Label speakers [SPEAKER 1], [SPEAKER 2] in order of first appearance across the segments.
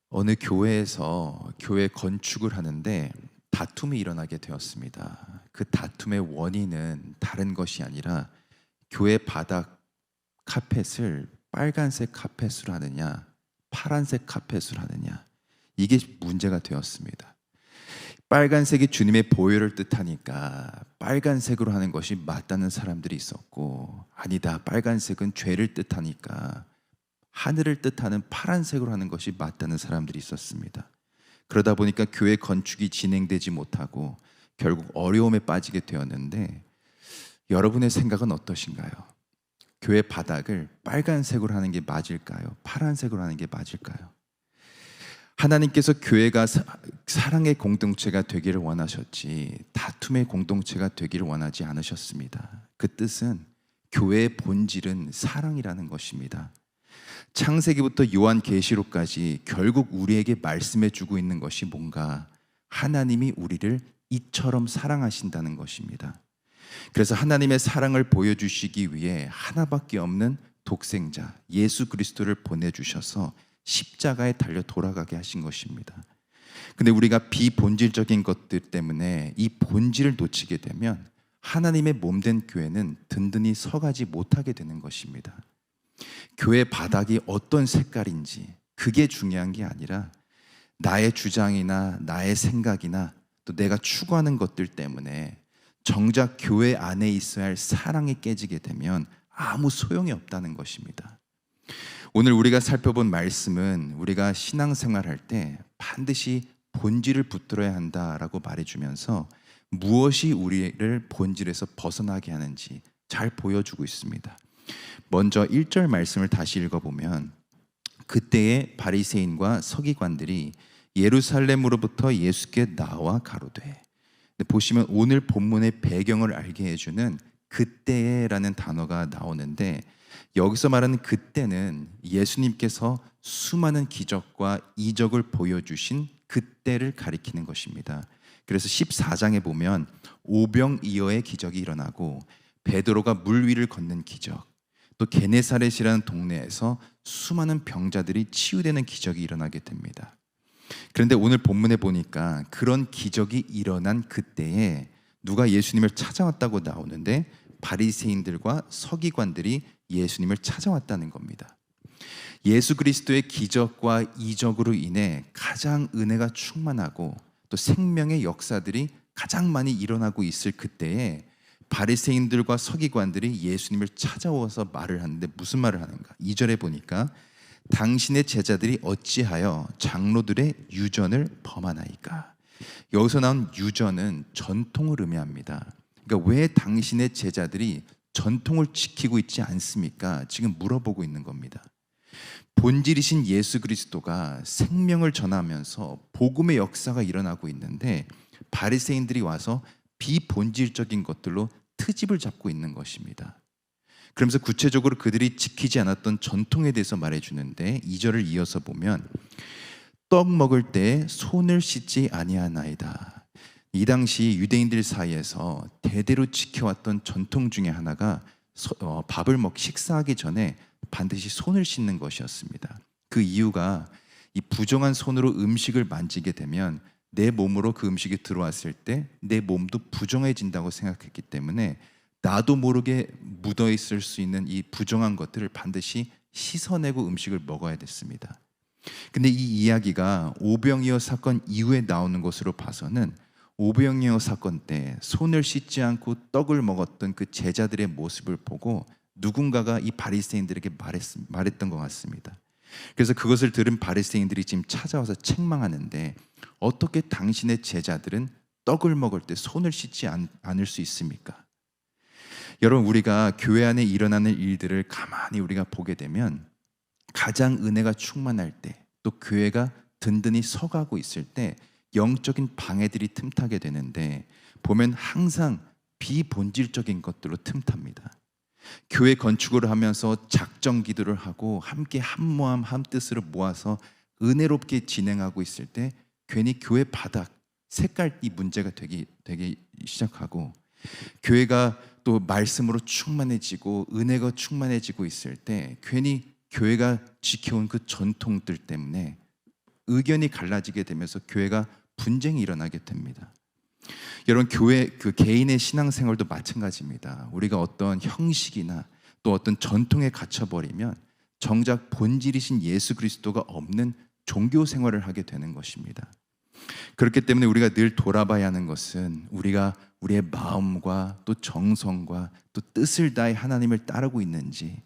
[SPEAKER 1] 어느 교회에서 교회 건축을 하는데 다툼이 일어나게 되었습니다. 그 다툼의 원인은 다른 것이 아니라 교회 바닥 카펫을 빨간색 카펫으로 하느냐, 파란색 카펫으로 하느냐, 이게 문제가 되었습니다. 빨간색이 주님의 보혈을 뜻하니까 빨간색으로 하는 것이 맞다는 사람들이 있었고, 아니다, 빨간색은 죄를 뜻하니까 하늘을 뜻하는 파란색으로 하는 것이 맞다는 사람들이 있었습니다. 그러다 보니까 교회 건축이 진행되지 못하고 결국 어려움에 빠지게 되었는데, 여러분의 생각은 어떠신가요? 교회 바닥을 빨간색으로 하는 게 맞을까요? 파란색으로 하는 게 맞을까요? 하나님께서 교회가 사랑의 공동체가 되기를 원하셨지 다툼의 공동체가 되기를 원하지 않으셨습니다. 그 뜻은 교회의 본질은 사랑이라는 것입니다. 창세기부터 요한계시록까지 결국 우리에게 말씀해 주고 있는 것이 뭔가, 하나님이 우리를 이처럼 사랑하신다는 것입니다. 그래서 하나님의 사랑을 보여주시기 위해 하나밖에 없는 독생자 예수 그리스도를 보내주셔서 십자가에 달려 돌아가게 하신 것입니다. 근데 우리가 비본질적인 것들 때문에 이 본질을 놓치게 되면 하나님의 몸된 교회는 든든히 서가지 못하게 되는 것입니다. 교회 바닥이 어떤 색깔인지 그게 중요한 게 아니라 나의 주장이나 나의 생각이나 또 내가 추구하는 것들 때문에 정작 교회 안에 있어야 할 사랑이 깨지게 되면 아무 소용이 없다는 것입니다. 오늘 우리가 살펴본 말씀은 우리가 신앙생활할 때 반드시 본질을 붙들어야 한다라고 말해주면서 무엇이 우리를 본질에서 벗어나게 하는지 잘 보여주고 있습니다. 먼저 1절 말씀을 다시 읽어보면, 그때에 바리새인과 서기관들이 예루살렘으로부터 예수께 나와 가로되, 보시면 오늘 본문의 배경을 알게 해주는 그때에라는 단어가 나오는데, 여기서 말하는 그때는 예수님께서 수많은 기적과 이적을 보여주신 그때를 가리키는 것입니다. 그래서 14장에 보면 오병이어의 기적이 일어나고 베드로가 물 위를 걷는 기적, 또 게네사렛이라는 동네에서 수많은 병자들이 치유되는 기적이 일어나게 됩니다. 그런데 오늘 본문에 보니까 그런 기적이 일어난 그때에 누가 예수님을 찾아왔다고 나오는데, 바리새인들과 서기관들이 예수님을 찾아왔다는 겁니다. 예수 그리스도의 기적과 이적으로 인해 가장 은혜가 충만하고 또 생명의 역사들이 가장 많이 일어나고 있을 그때에 바리새인들과 서기관들이 예수님을 찾아와서 말을 하는데, 무슨 말을 하는가? 2절에 보니까 당신의 제자들이 어찌하여 장로들의 유전을 범하나이까? 여기서 나온 유전은 전통을 의미합니다. 그러니까 왜 당신의 제자들이 전통을 지키고 있지 않습니까? 지금 물어보고 있는 겁니다. 본질이신 예수 그리스도가 생명을 전하면서 복음의 역사가 일어나고 있는데, 바리새인들이 와서 비본질적인 것들로 트집을 잡고 있는 것입니다. 그러면서 구체적으로 그들이 지키지 않았던 전통에 대해서 말해주는데, 2절을 이어서 보면 떡 먹을 때 손을 씻지 아니하나이다. 이 당시 유대인들 사이에서 대대로 지켜왔던 전통 중에 하나가 식사하기 전에 반드시 손을 씻는 것이었습니다. 그 이유가 이 부정한 손으로 음식을 만지게 되면 내 몸으로 그 음식이 들어왔을 때 내 몸도 부정해진다고 생각했기 때문에 나도 모르게 묻어있을 수 있는 이 부정한 것들을 반드시 씻어내고 음식을 먹어야 됐습니다. 근데 이 이야기가 오병이어 사건 이후에 나오는 것으로 봐서는 오병이어 사건 때 손을 씻지 않고 떡을 먹었던 그 제자들의 모습을 보고 누군가가 이 바리새인들에게 말했던 것 같습니다. 그래서 그것을 들은 바리새인들이 지금 찾아와서 책망하는데, 어떻게 당신의 제자들은 떡을 먹을 때 손을 씻지 않을 수 있습니까? 여러분, 우리가 교회 안에 일어나는 일들을 가만히 우리가 보게 되면 가장 은혜가 충만할 때, 또 교회가 든든히 서가고 있을 때 영적인 방해들이 틈타게 되는데, 보면 항상 비본질적인 것들로 틈탑니다. 교회 건축을 하면서 작정 기도를 하고 함께 한모함 한뜻으로 모아서 은혜롭게 진행하고 있을 때 괜히 교회 바닥, 색깔이 문제가 되기 시작하고, 교회가 또 말씀으로 충만해지고 은혜가 충만해지고 있을 때 괜히 교회가 지켜온 그 전통들 때문에 의견이 갈라지게 되면서 교회가 분쟁이 일어나게 됩니다. 여러분, 교회 그 개인의 신앙생활도 마찬가지입니다. 우리가 어떤 형식이나 또 어떤 전통에 갇혀버리면 정작 본질이신 예수 그리스도가 없는 종교 생활을 하게 되는 것입니다. 그렇기 때문에 우리가 늘 돌아봐야 하는 것은 우리가 우리의 마음과 또 정성과 또 뜻을 다해 하나님을 따르고 있는지,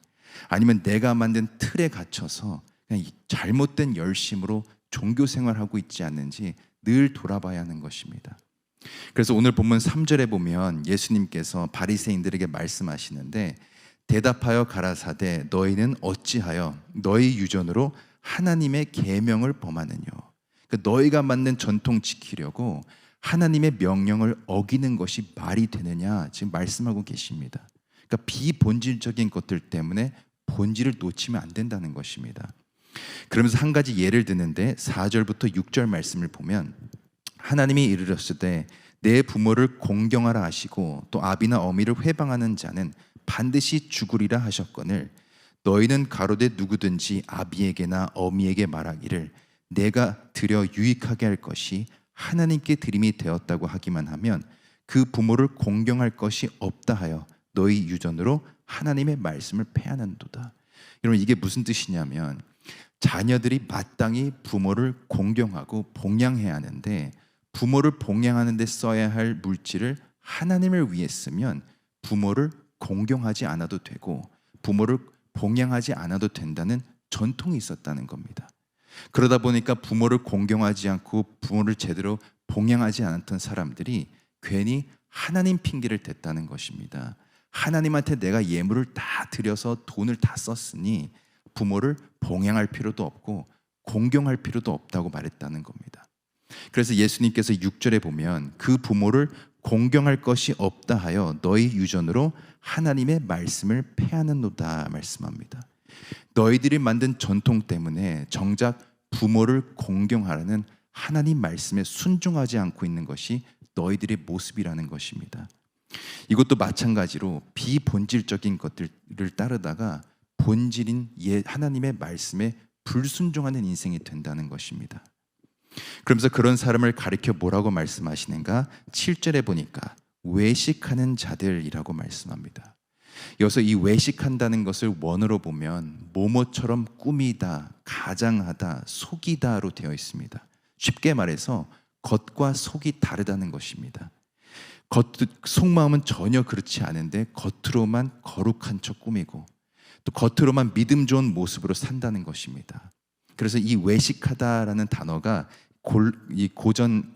[SPEAKER 1] 아니면 내가 만든 틀에 갇혀서 그냥 잘못된 열심으로 종교 생활하고 있지 않는지 늘 돌아봐야 하는 것입니다. 그래서 오늘 본문 3절에 보면 예수님께서 바리새인들에게 말씀하시는데, 대답하여 가라사대 너희는 어찌하여 너희 유전으로 하나님의 계명을 범하느뇨. 그러니까 너희가 만든 전통 지키려고 하나님의 명령을 어기는 것이 말이 되느냐 지금 말씀하고 계십니다. 그러니까 비본질적인 것들 때문에 본질을 놓치면 안 된다는 것입니다. 그러면서 한 가지 예를 드는데 4절부터 6절 말씀을 보면, 하나님이 이르셨으되 내 부모를 공경하라 하시고 또 아비나 어미를 회방하는 자는 반드시 죽으리라 하셨거늘, 너희는 가로되 누구든지 아비에게나 어미에게 말하기를 내가 드려 유익하게 할 것이 하나님께 드림이 되었다고 하기만 하면 그 부모를 공경할 것이 없다 하여 너희 유전으로 하나님의 말씀을 패하는도다. 여러분, 이게 무슨 뜻이냐면, 자녀들이 마땅히 부모를 공경하고 봉양해야 하는데, 부모를 봉양하는 데 써야 할 물질을 하나님을 위해 쓰면 부모를 공경하지 않아도 되고 부모를 봉양하지 않아도 된다는 전통이 있었다는 겁니다. 그러다 보니까 부모를 공경하지 않고 부모를 제대로 봉양하지 않았던 사람들이 괜히 하나님 핑계를 댔다는 것입니다. 하나님한테 내가 예물을 다 드려서 돈을 다 썼으니 부모를 봉양할 필요도 없고 공경할 필요도 없다고 말했다는 겁니다. 그래서 예수님께서 6절에 보면 그 부모를 공경할 것이 없다 하여 너희 유전으로 하나님의 말씀을 패하는도다 말씀합니다. 너희들이 만든 전통 때문에 정작 부모를 공경하라는 하나님 말씀에 순종하지 않고 있는 것이 너희들의 모습이라는 것입니다. 이것도 마찬가지로 비본질적인 것들을 따르다가 본질인 하나님의 말씀에 불순종하는 인생이 된다는 것입니다. 그러면서 그런 사람을 가리켜 뭐라고 말씀하시는가? 7절에 보니까 외식하는 자들이라고 말씀합니다. 여기서 이 외식한다는 것을 원어로 보면 모모처럼 꾸미다, 가장하다, 속이다로 되어 있습니다. 쉽게 말해서 겉과 속이 다르다는 것입니다. 속마음은 전혀 그렇지 않은데 겉으로만 거룩한 척 꾸미고 또 겉으로만 믿음 좋은 모습으로 산다는 것입니다. 그래서 이 외식하다라는 단어가 이 고전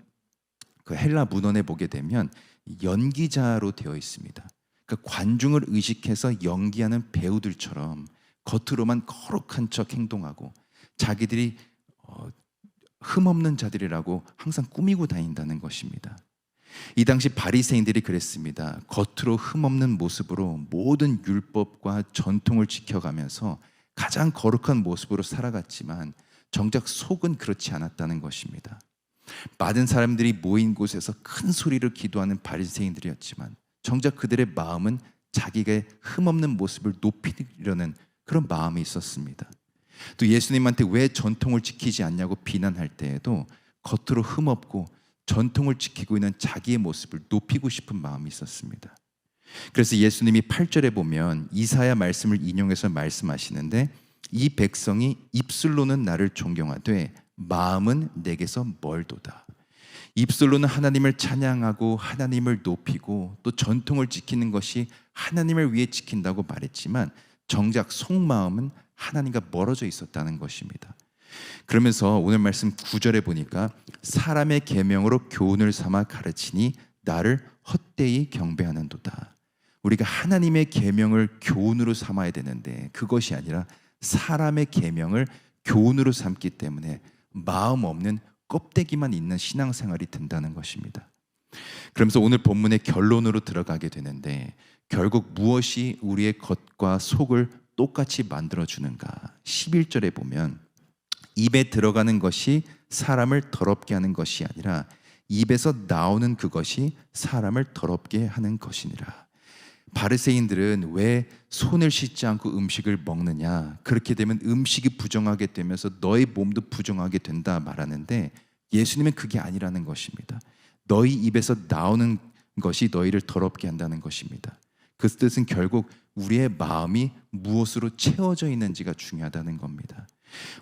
[SPEAKER 1] 그 헬라 문헌에 보게 되면 연기자로 되어 있습니다. 그러니까 관중을 의식해서 연기하는 배우들처럼 겉으로만 거룩한 척 행동하고 자기들이 흠없는 자들이라고 항상 꾸미고 다닌다는 것입니다. 이 당시 바리새인들이 그랬습니다. 겉으로 흠없는 모습으로 모든 율법과 전통을 지켜가면서 가장 거룩한 모습으로 살아갔지만 정작 속은 그렇지 않았다는 것입니다. 많은 사람들이 모인 곳에서 큰 소리로 기도하는 바리새인들이었지만 정작 그들의 마음은 자기가 흠없는 모습을 높이려는 그런 마음이 있었습니다. 또 예수님한테 왜 전통을 지키지 않냐고 비난할 때에도 겉으로 흠없고 전통을 지키고 있는 자기의 모습을 높이고 싶은 마음이 있었습니다. 그래서 예수님이 8절에 보면 이사야 말씀을 인용해서 말씀하시는데, 이 백성이 입술로는 나를 존경하되 마음은 내게서 멀도다. 입술로는 하나님을 찬양하고 하나님을 높이고 또 전통을 지키는 것이 하나님을 위해 지킨다고 말했지만 정작 속마음은 하나님과 멀어져 있었다는 것입니다. 그러면서 오늘 말씀 9절에 보니까 사람의 계명으로 교훈을 삼아 가르치니 나를 헛되이 경배하는도다. 우리가 하나님의 계명을 교훈으로 삼아야 되는데 그것이 아니라 사람의 계명을 교훈으로 삼기 때문에 마음 없는 껍데기만 있는 신앙생활이 된다는 것입니다. 그러면서 오늘 본문의 결론으로 들어가게 되는데, 결국 무엇이 우리의 겉과 속을 똑같이 만들어주는가? 11절에 보면 입에 들어가는 것이 사람을 더럽게 하는 것이 아니라 입에서 나오는 그것이 사람을 더럽게 하는 것이니라. 바리새인들은 왜 손을 씻지 않고 음식을 먹느냐, 그렇게 되면 음식이 부정하게 되면서 너희 몸도 부정하게 된다 말하는데, 예수님은 그게 아니라는 것입니다. 너희 입에서 나오는 것이 너희를 더럽게 한다는 것입니다. 그 뜻은 결국 우리의 마음이 무엇으로 채워져 있는지가 중요하다는 겁니다.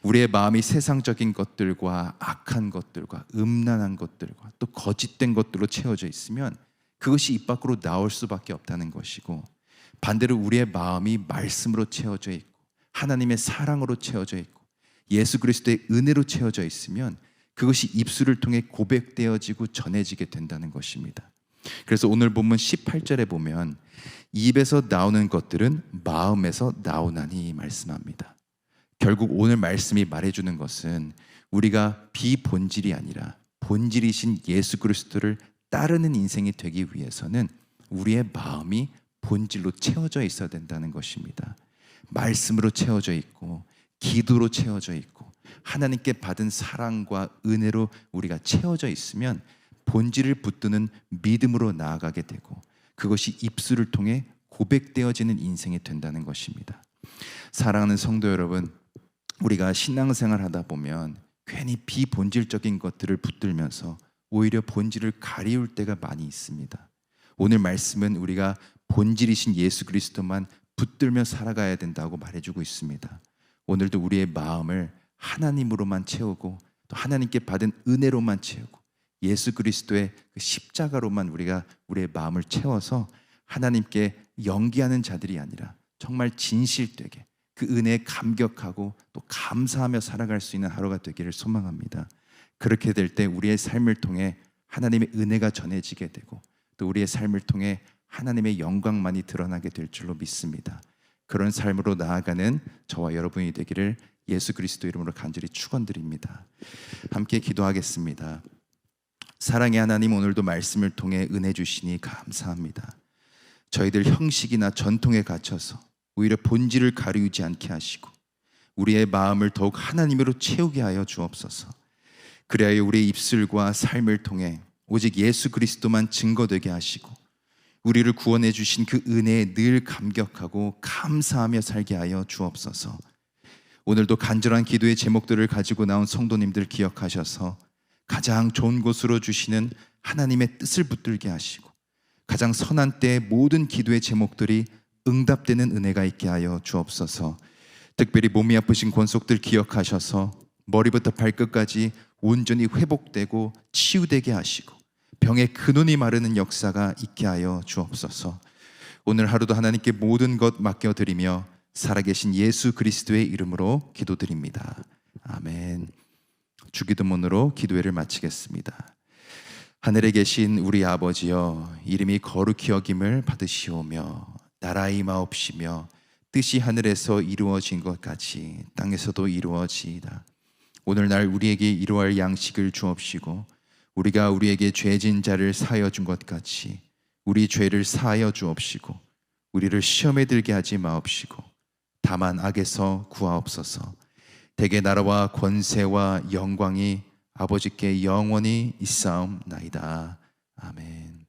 [SPEAKER 1] 우리의 마음이 세상적인 것들과 악한 것들과 음란한 것들과 또 거짓된 것들로 채워져 있으면 그것이 입 밖으로 나올 수밖에 없다는 것이고, 반대로 우리의 마음이 말씀으로 채워져 있고 하나님의 사랑으로 채워져 있고 예수 그리스도의 은혜로 채워져 있으면 그것이 입술을 통해 고백되어지고 전해지게 된다는 것입니다. 그래서 오늘 본문 18절에 보면 입에서 나오는 것들은 마음에서 나오나니 말씀합니다. 결국 오늘 말씀이 말해주는 것은 우리가 비본질이 아니라 본질이신 예수 그리스도를 따르는 인생이 되기 위해서는 우리의 마음이 본질로 채워져 있어야 된다는 것입니다. 말씀으로 채워져 있고 기도로 채워져 있고 하나님께 받은 사랑과 은혜로 우리가 채워져 있으면 본질을 붙드는 믿음으로 나아가게 되고 그것이 입술을 통해 고백되어지는 인생이 된다는 것입니다. 사랑하는 성도 여러분, 우리가 신앙생활 하다 보면 괜히 비본질적인 것들을 붙들면서 오히려 본질을 가리울 때가 많이 있습니다. 오늘 말씀은 우리가 본질이신 예수 그리스도만 붙들며 살아가야 된다고 말해주고 있습니다. 오늘도 우리의 마음을 하나님으로만 채우고 또 하나님께 받은 은혜로만 채우고 예수 그리스도의 그 십자가로만 우리가 우리의 마음을 채워서 하나님께 연기하는 자들이 아니라 정말 진실되게 그 은혜에 감격하고 또 감사하며 살아갈 수 있는 하루가 되기를 소망합니다. 그렇게 될 때 우리의 삶을 통해 하나님의 은혜가 전해지게 되고 또 우리의 삶을 통해 하나님의 영광만이 드러나게 될 줄로 믿습니다. 그런 삶으로 나아가는 저와 여러분이 되기를 예수 그리스도 이름으로 간절히 축원드립니다. 함께 기도하겠습니다. 사랑의 하나님, 오늘도 말씀을 통해 은혜 주시니 감사합니다. 저희들 형식이나 전통에 갇혀서 오히려 본질을 가리우지 않게 하시고 우리의 마음을 더욱 하나님으로 채우게 하여 주옵소서. 그리하여 우리의 입술과 삶을 통해 오직 예수 그리스도만 증거되게 하시고 우리를 구원해 주신 그 은혜에 늘 감격하고 감사하며 살게 하여 주옵소서. 오늘도 간절한 기도의 제목들을 가지고 나온 성도님들 기억하셔서 가장 좋은 곳으로 주시는 하나님의 뜻을 붙들게 하시고 가장 선한 때의 모든 기도의 제목들이 응답되는 은혜가 있게 하여 주옵소서. 특별히 몸이 아프신 권속들 기억하셔서 머리부터 발끝까지 온전히 회복되고 치유되게 하시고 병의 근원이 마르는 역사가 있게 하여 주옵소서. 오늘 하루도 하나님께 모든 것 맡겨드리며 살아계신 예수 그리스도의 이름으로 기도드립니다. 아멘. 주기도문으로 기도회를 마치겠습니다. 하늘에 계신 우리 아버지여, 이름이 거룩히 여김을 받으시오며 나라 임하옵시며 뜻이 하늘에서 이루어진 것 같이 땅에서도 이루어지이다. 오늘날 우리에게 이루어할 양식을 주옵시고 우리가 우리에게 죄진 자를 사하여 준 것 같이 우리 죄를 사하여 주옵시고 우리를 시험에 들게 하지 마옵시고 다만 악에서 구하옵소서. 대개 나라와 권세와 영광이 아버지께 영원히 있사옵나이다. 아멘.